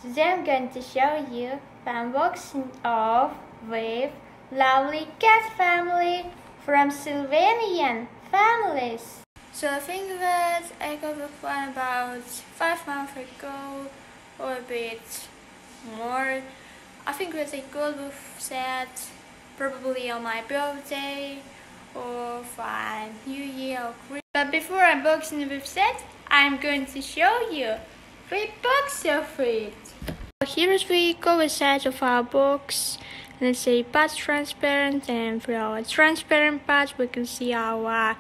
Today I'm going to show you the unboxing of with lovely cat family from Sylvanian Families. So I think that I got the one about 5 months ago or a bit more. I think that I got the set probably on my birthday or for New Year or Christmas. But before unboxing the set, I'm going to show you the box of it. Here is the cover side of our box. Let's say parts transparent, and for our transparent parts we can see our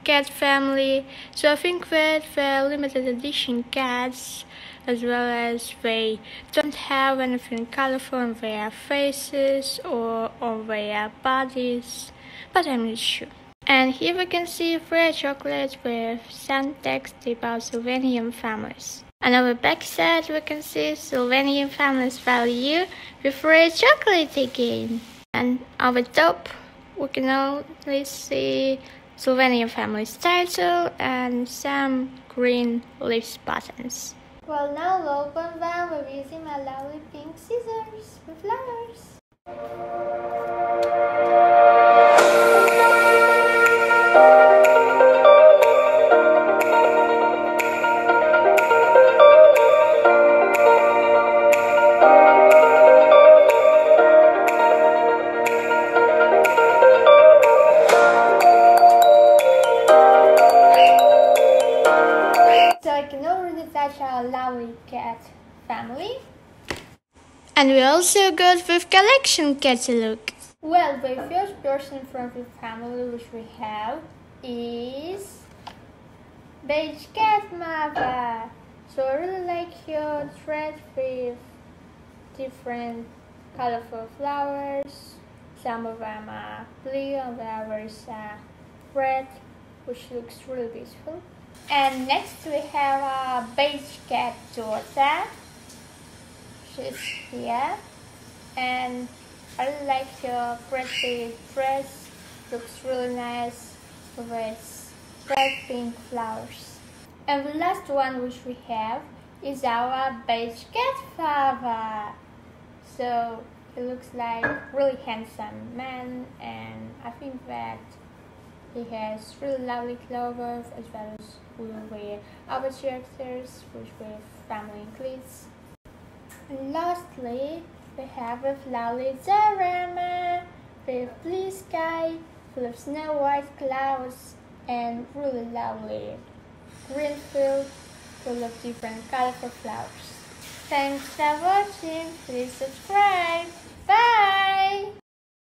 cat family. So I think that the limited edition cats, as well as they don't have anything colorful on their faces or on their bodies, but I'm not sure. And here we can see free chocolate with some text about Sylvanian Families. And on the back side we can see Sylvanian Families value with free chocolate again. And on the top we can only see Sylvanian Families title and some green leaf buttons. Well, now we'll open them with using my lovely pink scissors with flowers. So I can already touch our lovely cat family. And we also got the collection catalog. Well, the first person from the family which we have is Beige Cat Mother. So I really like her thread with different colorful flowers. Some of them are blue and the others are red, which looks really beautiful. And next we have our Beige Cat daughter. She's here, and I really like her pretty dress. Looks really nice with its bright pink flowers. And the last one which we have is our Beige Cat father. So he looks like a really handsome man, and I think that he has really lovely clothes, as well as we will wear other characters which with family includes. And lastly, we have a lovely diorama with blue sky, full of snow white clouds, and really lovely green field full of different colorful flowers. Thanks for watching. Please subscribe.